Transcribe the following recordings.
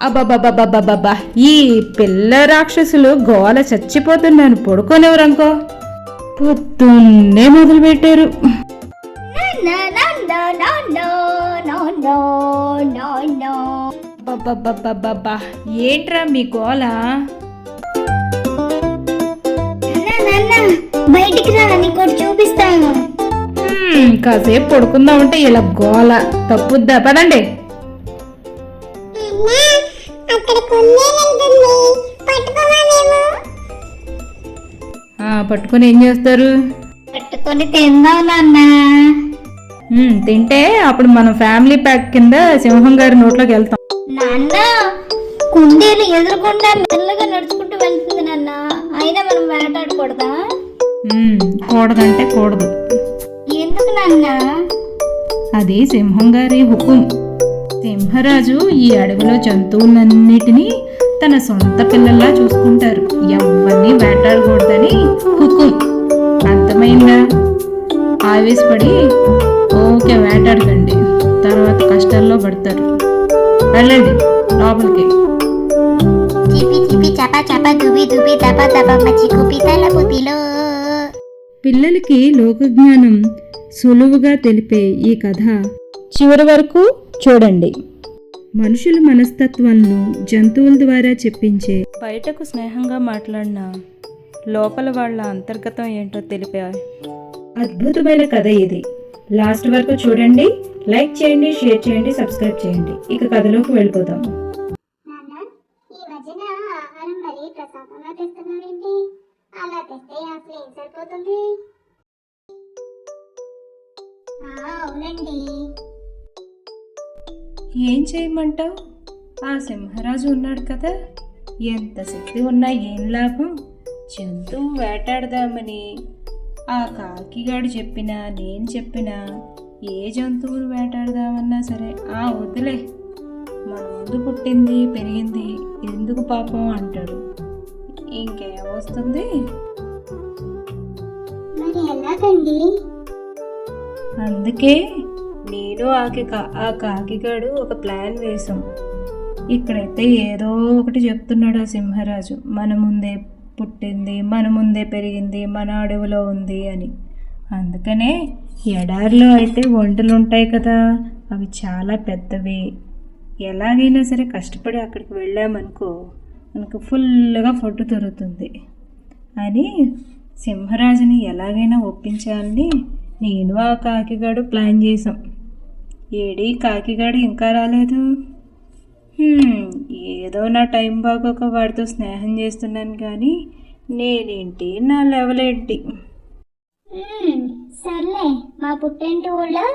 అబ్బబ్బబ్బబ్బబ్బబ్బా, ఈ పిల్ల రాక్షసులు గోల చచ్చిపోతున్నాను. పడుకోనివ్వరనుకో, పొద్దున్నే మొదలు పెట్టారు. అబ్బబ్బబ్బబ్బబ్బా, ఏంట్రా మీ గోల? బయటికి రా, నీకు చూపిస్తాను. కాసేపు పడుకుందామంటే ఇలా గోల తప్పుద్దా? పదండి. పట్టుకొని ఏం చేస్తారు? పట్టుకొని తిందాం నాన్న. తింటే అప్పుడు మనం ఫ్యామిలీ ప్యాక్ కింద సింహం గారి నోట్లోకి వెళ్తాం. నాన్న, కుందేలు ఎదురుకుండా మెల్లగా నడుచుకుంటూ వెళ్తుంది నాన్న. అయినా మనం వేటాడకూడదా? కూడదంటే కూడదు. ఎందుకు నాన్న? అది సింహం గారి హుకుం. సింహరాజు ఈ అడవిలో జంతువులన్నిటినీ తన సొంత పిల్లల్లా చూసుకుంటారు. ఎవరిని వేటాడకూడదని హుకుం. అర్థమైందా? ఆవేశపడి ఓకే వేటాడకండి, తర్వాత కష్టాల్లో పడతారు. వెళ్ళండి లోపలికి. పిల్లలకి లోకజ్ఞానం సులువుగా తెలిపే ఈ కథ చివరి వరకు చూడండి. మనుషుల మనస్తత్వాలను జంతువుల ద్వారా చెప్పించే, బయటకు స్నేహంగా మాట్లాడిన లోపల వాళ్ళ అంతర్గతం ఏంటో తెలిపే అద్భుతమైన కథ ఇది. లాస్ట్ వరకు చూడండి. లైక్ చేయండి, షేర్ చేయండి, సబ్స్క్రైబ్ చేయండి. ఇక కథలోకి వెళ్ళిపోదాం. ఈ మధ్యన ఆహారం మరి ప్రసాదంగా తెస్తున్నావేంటి? అలా తెస్తే అసలు ఏం సరిపోతుంది? అవునండి. ఏం చేయమంటావు? ఆ సింహరాజు ఉన్నాడు కదా, ఎంత శక్తి ఉన్నా ఏం లాభం? జంతువు వేటాడదామని ఆ కాకిగాడు చెప్పినా నేను చెప్పినా ఏ జంతువును వేటాడదామన్నా సరే వద్దులే, మన ముందు పుట్టింది పెరిగింది ఎందుకు పాపం అంటాడు. ఇంకేమొస్తుంది? మరి ఎలాగండి? అందుకే నేను ఆ కాకిగాడు ఒక ప్లాన్ వేశాం. ఇక్కడైతే ఏదో ఒకటి చెప్తున్నాడు ఆ సింహరాజు, మన ముందే పుట్టింది, మన ముందే పెరిగింది, మన అడవిలో ఉంది అని. అందుకనే ఎడారిలో అయితే ఒంటెలు ఉంటాయి కదా, అవి చాలా పెద్దవి. ఎలాగైనా సరే కష్టపడి అక్కడికి వెళ్ళామనుకో మనకు ఫుల్గా ఫుడ్ దొరుకుతుంది అని సింహరాజుని ఎలాగైనా ఒప్పించాలని నేను ఆ కాకిగాడు ప్లాన్ చేశాం. ఏడి కాకిగాడు ఇంకా రాలేదు. ఏదో నా టైం బాగోక వాడితో స్నేహం చేస్తున్నాను కానీ నేనేంటి, నా లెవెల్ ఏంటి? సర్లే, మా పుట్టింటి ఊళ్ళో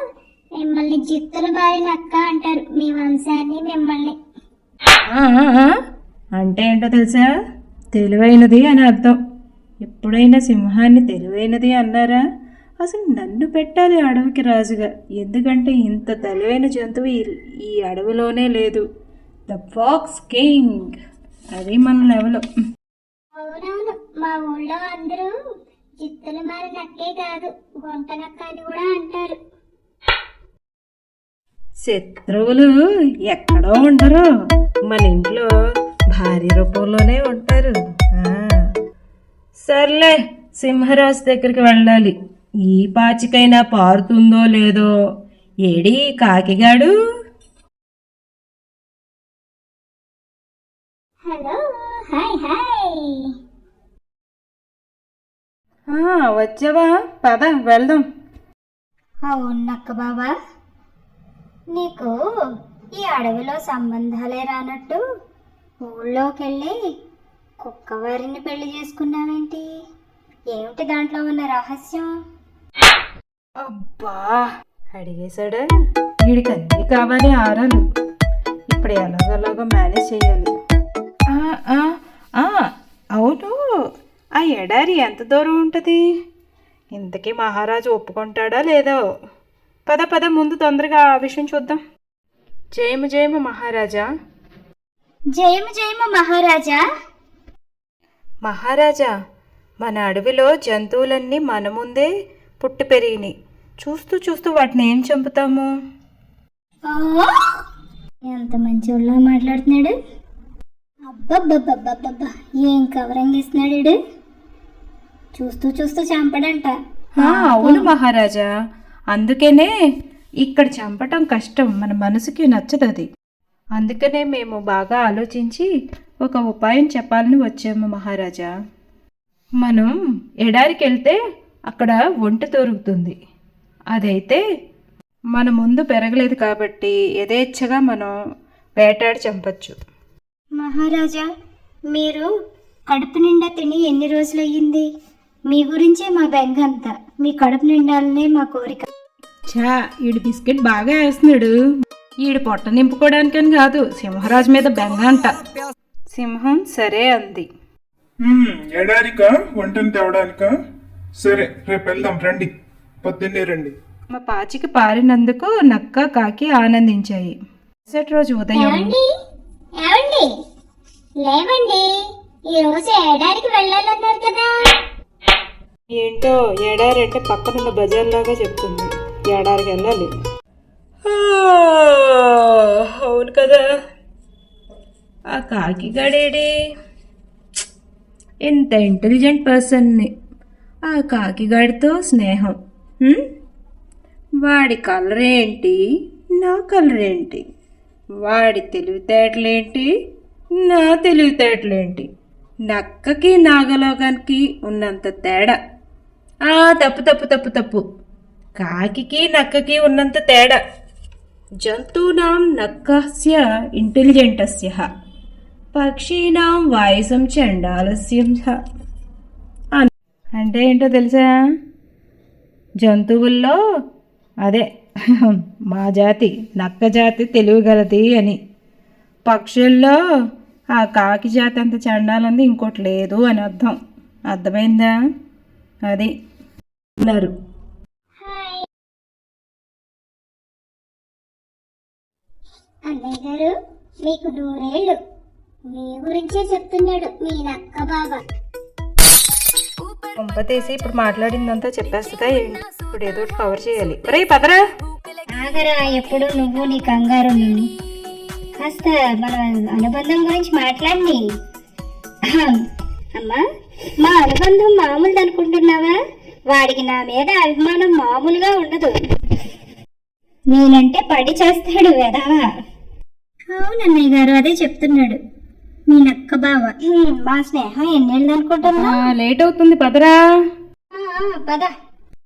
మిమ్మల్ని జిత్తుల బారిన అక్క అంటారు. మీ వంశాన్ని మిమ్మల్ని. అంటే ఏంటో తెలుసా? తెలివైనది అని అర్థం. ఎప్పుడైనా సింహాన్ని తెలివైనది అన్నారా? అసలు నన్ను పెట్టాలి అడవికి రాజుగా, ఎందుకంటే ఇంత తెలివైన జంతువు ఈ అడవిలోనే లేదు. ద ఫాక్స్ కింగ్, అది మన లెవెల్. అవునవును, మా ఊళ్ళో అందరూ జిత్తుల బారిన అక్కే కాదు, గుంటనక్క అని కూడా అంటారు. శత్రువులు ఎక్కడో ఉండరు, మన ఇంట్లో భార్య రూపంలోనే ఉంటారు. సర్లే, సింహరాజు దగ్గరికి వెళ్ళాలి. ఈ పాచికైనా పారుతుందో లేదో. ఏడి కాకిగాడు? Hello, hi hi. వచ్చావా? పద వెళ్దాం. అవునక్క బాబా, నీకు ఈ అడవిలో సంబంధాలే రానట్టు ఊళ్ళోకి వెళ్ళి కుక్కవారిని పెళ్లి చేసుకున్నావేంటి? ఏమిటి దాంట్లో ఉన్న రహస్యం? అబ్బా, అడిగేశాడా? వీడికి అన్నీ కావాలి ఆరాలు. ఇప్పుడు ఎలాగోలాగో మేనేజ్ చేయాలి. అవును, ఆ ఎడారి ఎంత దూరం ఉంటుంది? ఇంతకీ మహారాజు ఒప్పుకుంటాడా లేదో? పద పద, ముందు తొందరగా ఆ విషయం చూద్దాం. జయము జయము మహారాజా. జయము జయము మహారాజా. మహారాజా, మన అడవిలో జంతువులన్నీ మన ముందే పుట్టి పెరిగినాయి. చూస్తూ చూస్తూ వాటిని ఏం చంపుతాము? ఎంత మంచి ఊళ్ళో మాట్లాడుతున్నాడు. అబ్బబ్బబ్బబ్బబ్బబ్బా, ఏం కవరింగ్ ఇస్తున్నాడు ఈడు. చూస్తూ చూస్తూ చంపడంట. అవును మహారాజా, అందుకనే ఇక్కడ చంపటం కష్టం, మన మనసుకి నచ్చదు అది. అందుకనే మేము బాగా ఆలోచించి ఒక ఉపాయం చెప్పాలని వచ్చాము మహారాజా. మనం ఎడారికి వెళ్తే అక్కడ ఒంట దొరుకుతుంది. అదైతే మన ముందు పెరగలేదు కాబట్టి యథేచ్ఛగా మనం వేటాడి చంపచ్చు. మహారాజా, మీరు కడుపు నిండా తిని ఎన్ని రోజులు అయ్యింది? మీ గురించే మా బెంగ అంతా. మీ కడుపు నిండాలనే మా కోరిక. ఈడు బిస్కెట్ బాగా వేస్తున్నాడు. ఈడు పొట్ట నింపుకోవడానికని కాదు, సింహరాజు మీద బెంగ అంట. సింహం సరే అంది. ఎడారికా వంటను తేవడానికా? సరే, రేపు వెళ్దాం, రండి, పొద్దున్నే రండి. మా పాచికి పారినందుకు నక్క కాకి ఆనందించాయి. మరుసటి రోజు ఉదయం ఏమండి లేవండి, ఈ రోజు ఎడారికి వెళ్ళాలన్నారు కదా. ఏంటో ఎడారంటే పక్కనున్న బజార్లాగా చెప్తుంది. ఎడారికి వెళ్ళాలి. అవును కదా. ఆ కాకి గడేడే ఎంత ఇంటెలిజెంట్ పర్సన్ని. ఆ కాకిగాడితో స్నేహం. వాడి కలర్ ఏంటి, నా కలర్ ఏంటి? వాడి తెలివితేటలేంటి, నా తెలివితేటలేంటి? నక్కకి నాగలోకానికి ఉన్నంత తేడా. తప్పు తప్పు తప్పు తప్పు. కాకికి నక్కకి ఉన్నంత తేడా. జంతూనాం నక్కస్య ఇంటెలిజెంటస్య, పక్షీనాం వాయుసం చండాలస్యం. అంటే ఏంటో తెలుసా? జంతువుల్లో అదే మా జాతి నక్క జాతి తెలివిగలది అని. పక్షుల్లో ఆ కాకి జాతి అంత చండాలంది ఇంకోటి లేదు అని అర్థం. అర్థమైందా? అది అన్నారు. అన్నయ్య గారు, మీకు 100 ఏళ్ళు. మీ గురించే చెప్తున్నాడు మీ నక్క బాబా. కొంపతీసి ఇప్పుడు మాట్లాడిందంతా చెప్పేస్తుందా ఏంటి? ఇప్పుడు ఏదో కవర్ చేయాలి. రే పదరా. ఆగరా, ఎప్పుడు నువ్వు నీ కంగారు. కాస్త మన అనుబంధం గురించి మాట్లాడి. అమ్మా, మా అనుబంధం మామూలుది అనుకుంటున్నావా? వాడికి నా మీద అభిమానం మామూలుగా ఉండదు. నేనంటే పడి చేస్తాడు వెధవా. అవునన్నయ్య గారు, అదే చెప్తున్నాడు మీ నక్క బావ. మా స్నేహం ఎన్నేళ్ళు అనుకుంటున్నా? లేట్ అవుతుంది, పదరా. పద.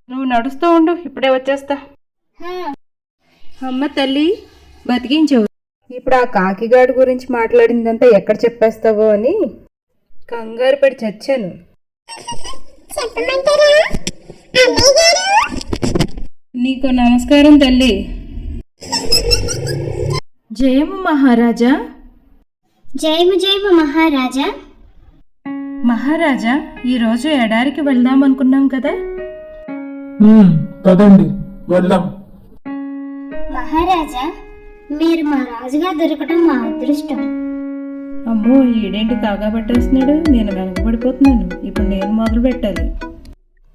నువ్వు నడుస్తూ ఉండు, ఇప్పుడే వచ్చేస్తా. అమ్మ తల్లి బతికించవు. ఇప్పుడు ఆ కాకిగాడి గురించి మాట్లాడిందంతా ఎక్కడ చెప్పేస్తావో అని కంగారు పడి చచ్చాను. నీకు నమస్కారం తల్లి. జయము మహారాజా. జయము జయము మహారాజా. మహారాజా, ఈరోజు ఎడారికి వెళ్దాం అనుకున్నాం కదా. పదండి, వెళ్దాం. మహారాజా, మీరు మా రాజుగా దొరకడం మా అదృష్టం. అమ్మో, ఈడేంటి కాగా పట్టేస్తున్నాడు? నేను వెనకబడిపోతున్నాను. ఇప్పుడు నేను మొదలు పెట్టాలి.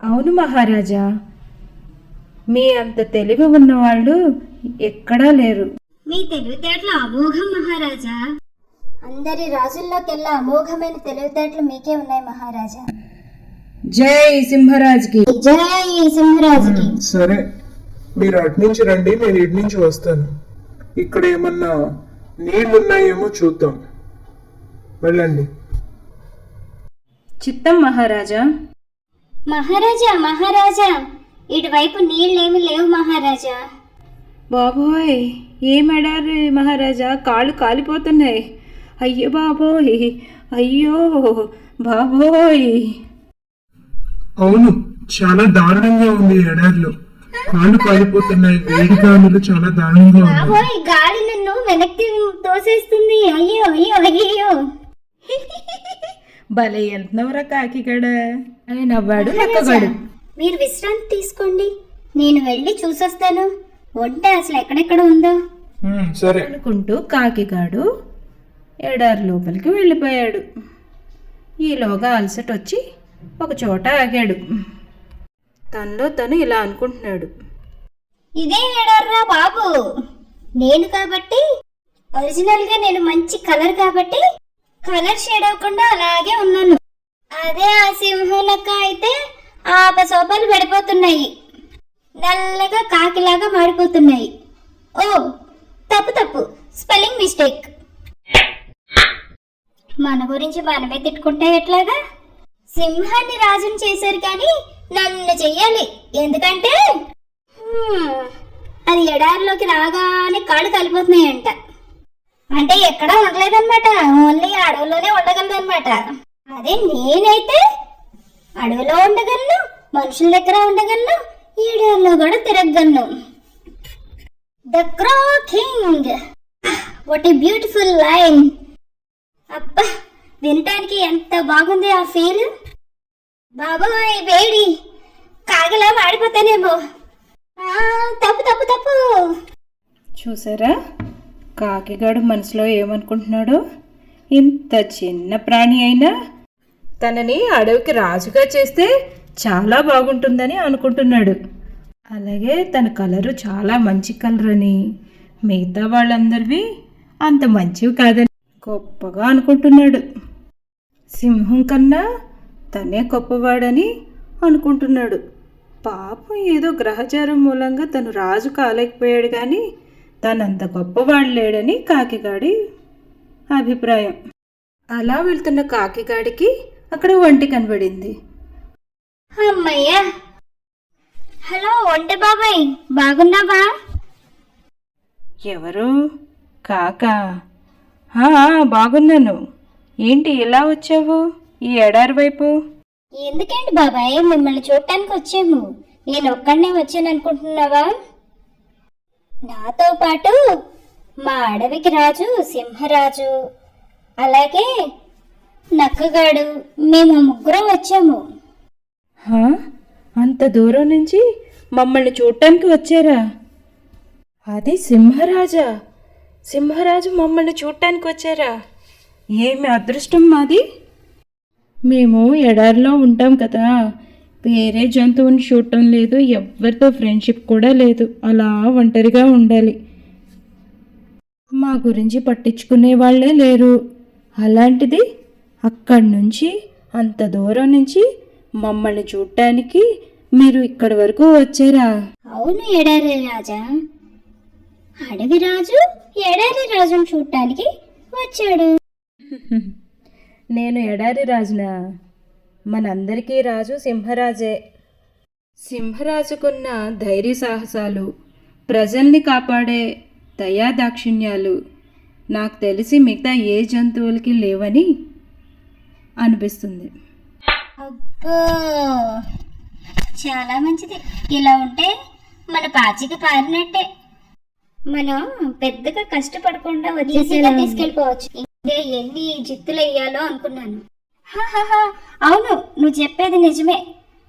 అవును మహారాజా, మీ అంత తెలివి ఉన్నవాళ్ళు ఎక్కడా లేరు. మీ తెలివితేటలు అమోఘం మహారాజా. అందరి రాజుల్లోకెల్లా అమోఘమైన తెలివితేటలు మీకే ఉన్నాయి మహారాజా. జై సింహరాజ్కి. జై సింహరాజుకి. సరే, మీరు అటు నుంచి రండి, నేను ఇటు నుంచి వస్తాను. ఇక్కడ ఏమన్నా నీళ్లున్నాయేమో చూద్దాం. వెళ్ళండి. చిత్తం మహారాజా. మహారాజా మహారాజా, ఇటువైపు నీళ్ళేమి లేవు మహారాజా. బాబోయ్, ఏమడారు మహారాజా, కాళ్ళు కాలిపోతున్నాయి. అయ్యో బాబోయ్, అయ్యో బాబోయ్. అవును, చాలా దారుణంగా ఉంది ఎడారిలో. కాళ్ళు కాలిపోతున్నాయి, వేడి గాలులు చాలా దారుణంగా ఉన్నాయి. బాబోయ్, గాలి నన్ను వెనక్కి తోసేస్తుంది. అయ్యో అయ్యో అయ్యో. భలే వెళ్తున్నావురా కాకిగడ అని నవ్వాడు నక్కగాడు. మీరు విశ్రాంతి తీసుకోండి, నేను వెళ్ళి చూసొస్తాను వంట అసలు ఎక్కడెక్కడ ఉందో. సరే అనుకుంటూ కాకిగాడు ఎడారి లోపలికి వెళ్ళిపోయాడు. ఈలోగా అలసట వచ్చి ఒక చోట ఆగాడు. తనలో తను ఇలా అనుకుంటున్నాడు. ఇదే ఎడార్రా బాబు, నేను కాబట్టి ఒరిజినల్ గా నేను మంచి కలర్ కాబట్టి కలర్ షేడ్ అవ్వకుండా అలాగే ఉన్నాను. అదే ఆ సింహం లెక్క అయితే ఆపసోపాలు పడిపోతున్నాయి, నల్లగా కాకిలాగా మాడిపోతున్నాయి. ఓ తప్పు స్పెల్లింగ్ మిస్టేక్. మన గురించి మనమే తిట్టుకుంటే ఎట్లాగా? సింహాన్ని రాజుని చేశారు కానీ నన్ను చెయ్యాలి, ఎందుకంటే అది ఎడారిలోకి రాగానే కాళ్ళు కలిపోతున్నాయంట. అంటే ఎక్కడా ఉండలేదన్నమాట, ఓన్లీ అడవిలోనే ఉండగలదన్నమాట. అదే నేనైతే అడవిలో ఉండగలను, మనుషుల దగ్గర ఉండగలను, ఎడారిలో కూడా తిరగలను. The crow king, what a beautiful line. అబ్బా, వినటానికి ఎంత బాగుంది ఆ ఫీల్. బాబోయ్ వేడి, కాగలా మాడిపోతానేమో. తప్పు. చూసారా కాకిగాడు మనసులో ఏమనుకుంటున్నాడో? ఇంత చిన్న ప్రాణి అయినా తనని అడవికి రాజుగా చేస్తే చాలా బాగుంటుందని అనుకుంటున్నాడు. అలాగే తన కలరు చాలా మంచి కలర్ అని, మిగతా వాళ్ళందరివి అంత మంచివి కాదని గొప్పగా అనుకుంటున్నాడు. సింహం కన్నా తనే గొప్పవాడని అనుకుంటున్నాడు. పాపం ఏదో గ్రహచారం మూలంగా తను రాజు కాలేకపోయాడు కానీ తనంత గొప్పవాడు లేడని కాకిగాడి అభిప్రాయం. అలా వెళ్తున్న కాకిగాడికి అక్కడ ఒంటె కనబడింది. అమ్మయ్యా, హలో ఒంటె బాబాయ్, బాగున్నావా? ఎవరు? కాకా? బాగున్నాను. ఏంటి ఇలా వచ్చావు ఈ ఎడారి వైపు? ఎందుకేంటి బాబాయ్, మిమ్మల్ని చూడటానికి వచ్చాము. నేను ఒక్కడనే వచ్చాను అనుకుంటున్నావా? నాతో పాటు మా అడవికి రాజు సింహరాజు, అలాగే నక్కగాడు, మేము ముగ్గురం వచ్చాము. అంత దూరం నుంచి మమ్మల్ని చూడటానికి వచ్చారా? అది సింహరాజా? సింహరాజు మమ్మల్ని చూడటానికి వచ్చారా? ఏమి అదృష్టం మాది. మేము ఎడారిలో ఉంటాం కదా, వేరే జంతువుని చూడటం లేదు, ఎవరితో ఫ్రెండ్షిప్ కూడా లేదు, అలా ఒంటరిగా ఉండాలి. మా గురించి పట్టించుకునే వాళ్ళే లేరు. అలాంటిది అక్కడి నుంచి అంత దూరం నుంచి మమ్మల్ని చూడటానికి మీరు ఇక్కడి వరకు వచ్చారా? అవును ఎడారి రాజా, అడవి రాజు ఎడారి రాజును చూడటానికి వచ్చాడు. నేను ఎడారి రాజునా? మనందరికీ రాజు సింహరాజే. సింహరాజుకున్న ధైర్య సాహసాలు, ప్రజల్ని కాపాడే దయాదాక్షిణ్యాలు నాకు తెలిసి మిగతా ఏ జంతువులకి లేవని అనిపిస్తుంది. అబ్బో, చాలా మంచిది. ఇలా ఉంటే మన పాచిక పారినట్టే. మనం పెద్దగా కష్టపడకుండా వచ్చేసేలా తీసుకెళ్ళిపోవచ్చు. ఇంకా ఎన్ని జిత్తులు వేయాలో అనుకున్నాను. అవును, నువ్వు చెప్పేది నిజమే.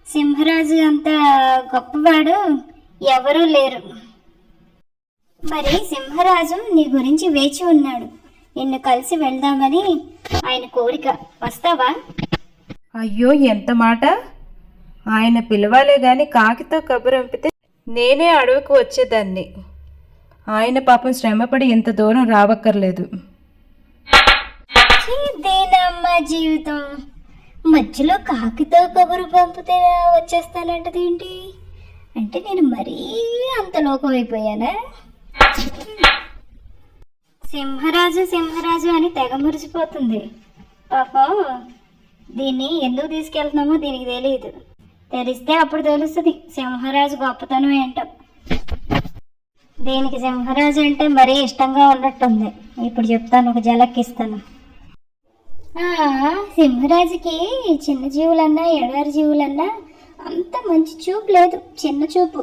సింహరాజు అంత గొప్పవాడు ఎవరూ లేరు. మరి సింహరాజు నీ గురించి వేచి ఉన్నాడు, నిన్ను కలిసి వెళ్దామని ఆయన కోరిక. వస్తావా? అయ్యో, ఎంత మాట! ఆయన పిలవాలే గాని కాకితో కబురంపితే నేనే అడవికి వచ్చేదాన్ని. ఆయన పాపం శ్రమపడి ఇంత దూరం రావక్కర్లేదు. ఇదేనమ్మా జీవితం. మధ్యలో కాకితో కబురు పంపితే వచ్చేస్తానంటదేంటి? అంటే నేను మరీ అంత లోకం అయిపోయానా? సింహరాజు సింహరాజు అని తెగ మురిసిపోతుంది. పాపం దీన్ని ఎందుకు తీసుకెళ్తున్నామో దీనికి తెలియదు. తెలిస్తే అప్పుడు తెలుస్తుంది సింహరాజు గొప్పతనం ఏంటో. దీనికి సింహరాజు అంటే మరీ ఇష్టంగా ఉన్నట్టుంది. ఇప్పుడు చెప్తాను, ఒక జలక్కిస్తాను. సింహరాజుకి చిన్న జీవులన్నా ఎడారి జీవులన్నా అంత మంచి చూపు లేదు, చిన్న చూపు.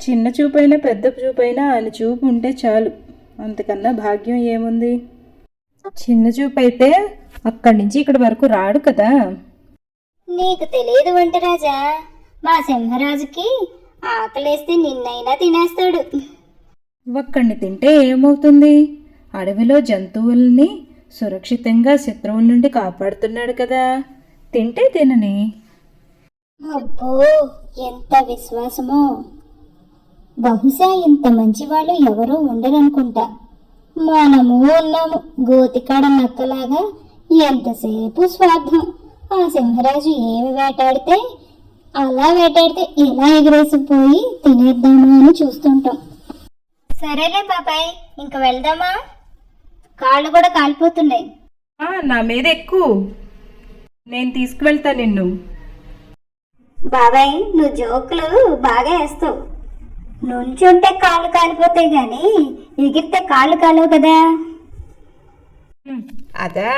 చిన్న చూపైనా పెద్ద చూపైనా ఆయన చూపు ఉంటే చాలు, అంతకన్నా భాగ్యం ఏముంది? చిన్న చూపు అయితే అక్కడి నుంచి ఇక్కడి వరకు రాడు కదా. నీకు తెలియదు వంట రాజా, మా సింహరాజుకి ఆకలేస్తే నిన్నైనా తినేస్తాడు. ఒక్కడిని తింటే ఏమవుతుంది? అడవిలో జంతువుల్ని సురక్షితంగా శత్రువుల నుండి కాపాడుతున్నాడు కదా, తింటే తినని. అబ్బో ఎంత విశ్వాసమో. బహుశా ఇంత మంచి వాళ్ళు ఎవరూ ఉండరనుకుంటా. మనము ఉన్నాము గోతికాడ నక్కలాగా. ఎంతసేపు స్వార్థం. ఆ సింహరాజు ఏమి వేటాడితే అలా వేటాడితే ఇలా ఎగిరేసిపోయి తినేద్దామా అని చూస్తుంటాం. సరేలే బాబాయ్, ఇంక వెళ్దామా? కాళ్ళు కూడా కాలిపోతున్నాయి. నా మీద ఎక్కువ, నేను తీసుకువెళ్తా నిన్ను. బాబాయ్ నువ్వు జోకులు బాగా వేస్తావు. నుంచుంటే కాళ్ళు కాలిపోతాయి గాని ఎగిరితే కాళ్ళు కాలవు కదా. అదా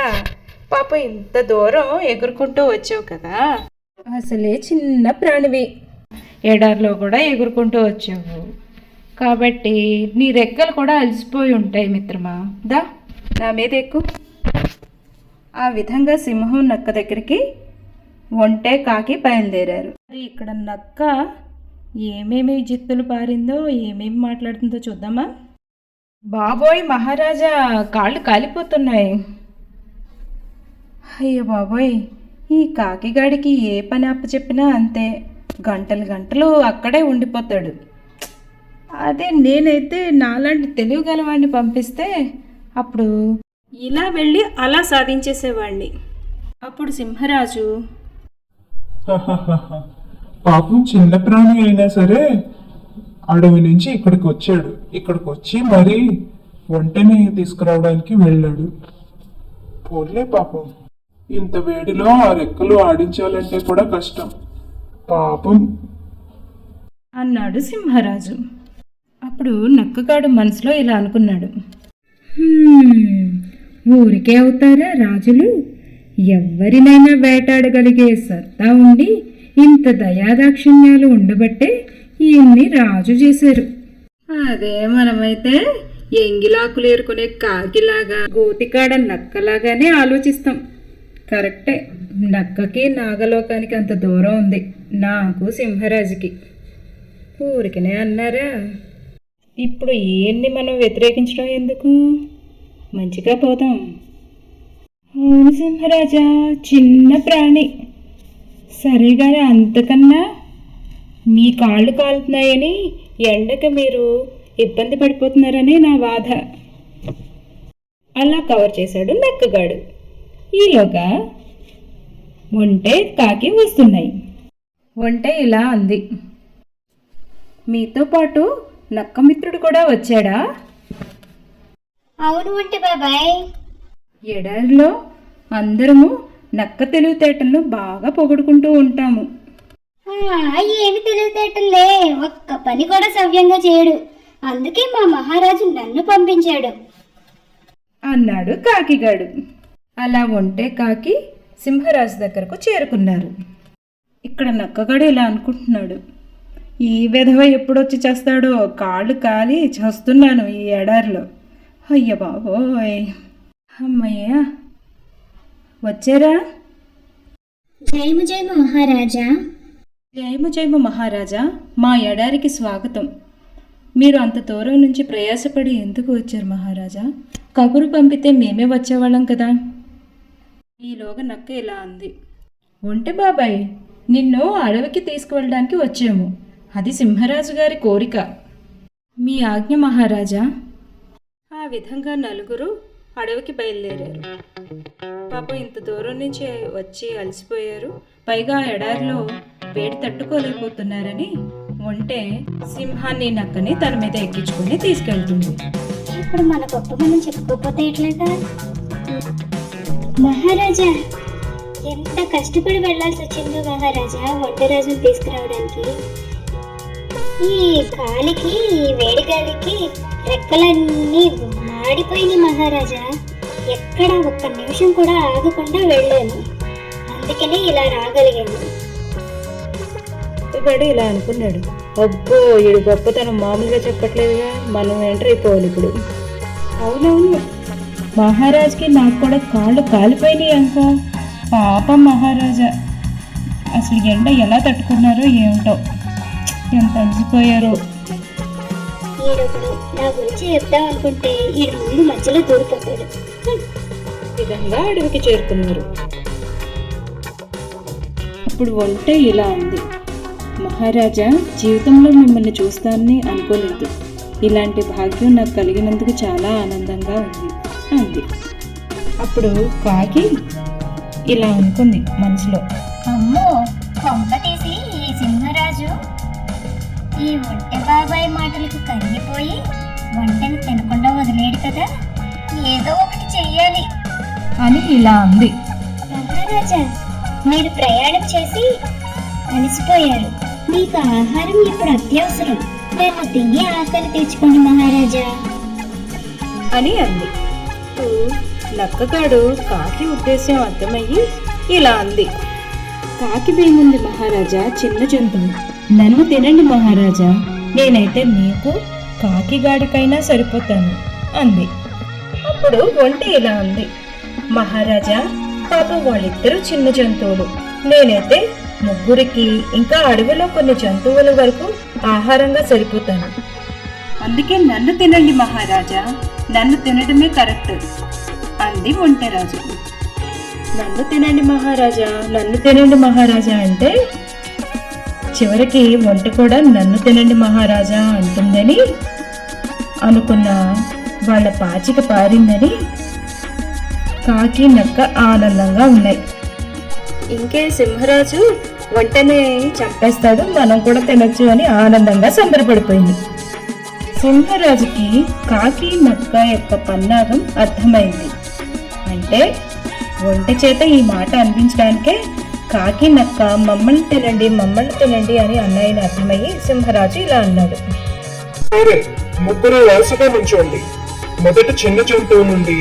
పాప, ఇంత దూరం ఎగురుకుంటూ వచ్చావు కదా. అసలే చిన్న ప్రాణివి, ఎడారిలో కూడా ఎగురుకుంటూ వచ్చావు కాబట్టి నీ రెక్కలు కూడా అలసిపోయి ఉంటాయి మిత్రమా. దా నా మీద ఎక్కు. ఆ విధంగా సింహం నక్క దగ్గరికి ఒంటె కాకి బయలుదేరారు. మరి ఇక్కడ నక్క ఏమేమి జిత్తులు పారిందో, ఏమేమి మాట్లాడుతుందో చూద్దామా. బాబోయ్ మహారాజా, కాళ్ళు కాలిపోతున్నాయి. అయ్యో బాబోయ్, ఈ కాకిగాడికి ఏ పని అప్పచెప్పినా అంతే, గంటలు గంటలు అక్కడే ఉండిపోతాడు. అదే నేనైతే నాలాంటి తెలివిగలవాడిని పంపిస్తే అప్పుడు ఇలా వెళ్ళి అలా సాధించేసేవాడిని. అప్పుడు సింహరాజు, పాపం చిన్న ప్రాణి అయినా సరే అడవి నుంచి ఇక్కడికి వచ్చాడు. ఇక్కడికి వచ్చి మరి ఒంటెని తీసుకురావడానికి వెళ్ళాడు. పోలే పాపం, ఇంత వేడిలో ఆ రెక్కలు ఆడించాలంటే కూడా కష్టం పాపం అన్నాడు సింహరాజు. అప్పుడు నక్కగాడు మనసులో ఇలా అనుకున్నాడు, ఊరికే అవుతారా రాజులు? ఎవరినైనా వేటాడగలిగే సత్తా ఉండి ఇంత దయాదాక్షిణ్యాలు ఉండబట్టే ఈయన్ని రాజు చేశారు. అదే మనమైతే ఎంగిలాకులు ఏరుకునే కాకిలాగా, గోతికాడ నక్కలాగానే ఆలోచిస్తాం. కరెక్టే, నక్కకి నాగలోకానికి అంత దూరం ఉంది, నాకు సింహరాజుకి. ఊరికనే అన్నారా. ఇప్పుడు ఈయన్ని మనం వ్యతిరేకించడం ఎందుకు, మంచిగా పోదాం. అవును సింహరాజా, చిన్న ప్రాణి సరే కానీ అంతకన్నా మీ కాళ్ళు కాలుతున్నాయని ఎండకి మీరు ఇబ్బంది పడిపోతున్నారని నా బాధ. అలా కవర్ చేశాడు నక్కగాడు. ఈలోగా ఒంటె కాకి వస్తున్నాయి. ఒంటె ఇలా అంది, మీతో పాటు నక్కమిత్రుడు కూడా వచ్చాడా? అవును అంటే బాబాయ్. ఎడారిలో అందరము నక్క తెలివితేటలను బాగా పొగుడుకుంటూ ఉంటాము. ఏమి తెలివితేటలే, ఒక్క పని కూడా సవ్యంగా చేయడు. అందుకే మా మహారాజు నన్ను పంపించాడు అన్నాడు కాకిగాడు. అలా ఒంటె కాకి సింహరాజు దగ్గరకు చేరుకున్నారు. ఇక్కడ నక్కగాడు ఇలా అనుకుంటున్నాడు, ఈ విధవ ఎప్పుడొచ్చి చేస్తాడో, కాళ్ళు కాలి చేస్తున్నాను ఈ ఎడారిలో. అయ్య బాబోయ్, అమ్మయ్య వచ్చారా? జయము జయము మహారాజా. జయము జయము మహారాజా, మా ఎడారికి స్వాగతం. మీరు అంత దూరం నుంచి ప్రయాసపడి ఎందుకు వచ్చారు మహారాజా? కబురు పంపితే మేమే వచ్చేవాళ్ళం కదా. ఈలోగా నక్క ఇలా అంది, ఒంటె బాబాయ్, నిన్ను అడవికి తీసుకువెళ్ళడానికి వచ్చాము. అది సింహరాజు గారి కోరిక. మీ ఆజ్ఞ మహారాజా. ఆ విధంగా నలుగురు అడవికి బయలుదేరారు. పాపం ఇంత దూరం నుంచి వచ్చి అలసిపోయారు, పైగా ఎడారిలో వేడి తట్టుకోలేకపోతున్నారని ఒంటె సింహాన్ని నక్కని తన మీద ఎక్కించుకొని తీసుకెళ్తుంది. ఇప్పుడు మన గొప్ప మనం చెప్పుకోకపోతే ఎట్లాగా? మహారాజా, ఎంత కష్టపడి వెళ్లాల్సి వచ్చిందో మహారాజా ఒంటెరాజును తీసుకురావడానికి. ఈ గాలికి, ఈ వేడి గాలికి రెక్కలన్నీ మాడిపోయినాయి మహారాజా. ఎక్కడ ఒక్క నిమిషం కూడా ఆగకుండా వెళ్ళాను, అందుకనే ఇలా రాగలిగాను. వాడు ఇలా అనుకున్నాడు, అబ్బో ఈడు గొప్పతనం మామూలుగా చెప్పట్లేదుగా, మనం ఎంటర్ అయిపోవాలి ఇప్పుడు. అవునవును, మహారాజుకి నాకు కూడా కాళ్ళు కాలిపోయినాయి అంక. పాపం మహారాజా, అసలు ఎండ ఎలా తట్టుకున్నారో ఏమిటో, ఎంత అలసిపోయారో. ఈడొకడు నా గురించి చెప్దాం అనుకుంటే ఈడు ముందు మధ్యలో దూరిపోతాడు. విధంగా అడవికి చేరుకున్నారు. అప్పుడు వంట ఇలా అంది, మహారాజా, జీవితంలో మిమ్మల్ని చూస్తానని అనుకోలేదు. ఇలాంటి భాగ్యం నాకు కలిగినందుకు చాలా ఆనందంగా ఉంది అంది. అప్పుడు కాకి ఇలా అనుకుంది మనసులో, అమ్మో, కొంప తీసి ఈ సింహరాజు ఈ ఒంటె బాబాయ్ మాటలకు కరిగిపోయి వంటను తినకుండా వదిలేడు కదా, ఏదో ఒకటి చెయ్యాలి అని ఇలా అంది. మహారాజా, మీరు ప్రయాణం చేసి అలసిపోయారు. మీకు ఆహారం ఇప్పుడు అత్యవసరం. నన్ను తిని ఆకలి తెచ్చుకోండి మహారాజా అని అంది. నక్కగాడు కాకి ఉద్దేశం అర్థమయ్యి ఇలా అంది, కాకిదేముంది మహారాజా, చిన్న జంతువు, నన్ను తినండి మహారాజా, నేనైతే మీకు కాకిగాడికైనా సరిపోతాను అంది. అప్పుడు ఒంటి ఇలా అంది, మహారాజా, పాపం వాళ్ళిద్దరూ చిన్న జంతువులు, నేనైతే ముగ్గురికి ఇంకా అడవిలో కొన్ని జంతువుల వరకు ఆహారంగా సరిపోతాను. అందుకే నన్ను తినండి మహారాజా, నన్ను తినడమే కరెక్ట్ అంది ఒంటెరాజు. నన్ను తినండి మహారాజా, నన్ను తినండి మహారాజా అంటే చివరికి ఒంటె కూడా నన్ను తినండి మహారాజా అంటుందని అనుకున్న వాళ్ళ పాచిక పారిందని కాకి నక్క ఆనందంగా ఉన్నాయి. ఇంకే సింహరాజు వంటనే చంపేస్తాడు, మనం కూడా తినొచ్చు అని ఆనందంగా సంబరపడిపోయింది. సింహరాజుకి కాకి నక్క యొక్క పన్నాగం అర్థమైంది. అంటే వంట చేత ఈ మాట అనిపించడానికే కాకి నక్క మమ్మల్ని తినండి అని అన్నాయని అర్థమయ్యి సింహరాజు ఇలా అన్నాడు. సరే, ముగ్గురు వరుసగా నుంచోండి. మొదట చిన్న జంతువు నుండి,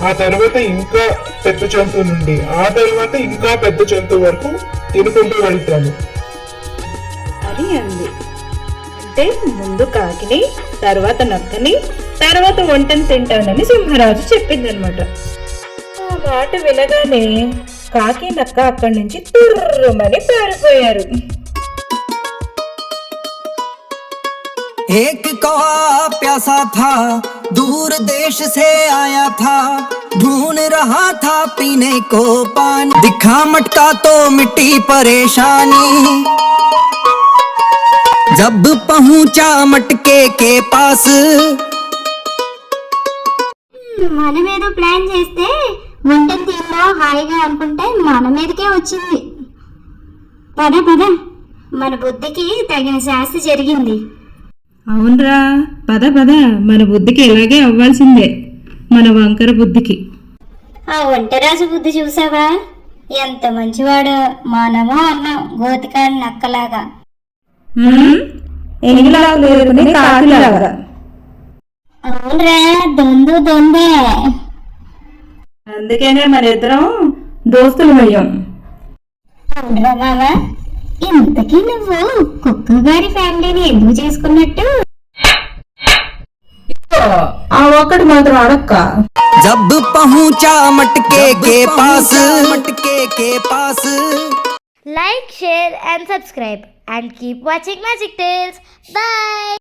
ఆ తర్వాత ఇంకా పెద్ద జంతువు నుండి, ఆ తర్వాత ఇంకా పెద్ద జంతువు వరకు తినుకుంటూ వెళ్తాను అని అంది. అంటే ముందు కాకిని, తర్వాత నక్కని, తర్వాత వంటని తింటానని సింహరాజు చెప్పిందనమాట. ఆ మాట వినగానే కాకి నక్క అక్కడి నుంచి తుర్రుమని పారిపోయారు. एक कौवा प्यासा था, दूर देश से आया था, ढूंढ रहा था पीने को पानी, दिखा मटका तो मिट्टी परेशानी, जब पहुंचा मटके के पास। మనమేదో ప్లాన్ చేస్తే వంటను తిందాం హాయిగా అనుకుంటే మన మీదకే వచ్చింది. పద పద, మన బుద్ధికి తగిన శాస్తి జరిగింది. అవునరా, పద మన బుద్ధికి ఇలాగే అవ్వాల్సిందే, మన వంకర బుద్ధికి. ఆ ఒంటెరాజు బుద్ధి చూసావా, ఎంత మంచివాడో. మనమో అన్నాం గోతికాడు నక్కలాగా. అవునరా, దొందే. అందుకనే మన ఇద్దరం దోస్తులు అయ్యాం. అవునరా మామ, ఇంతకీ నువ్వు కుక్కగారి ఫ్యామిలీని ఎందుకు చేసుకున్నట్టు? ఆ ఒక్కటి మాత్రం అడక్క. जब पहुंचा मटके के पास। Like, share and subscribe and keep watching Magic Tales. Bye.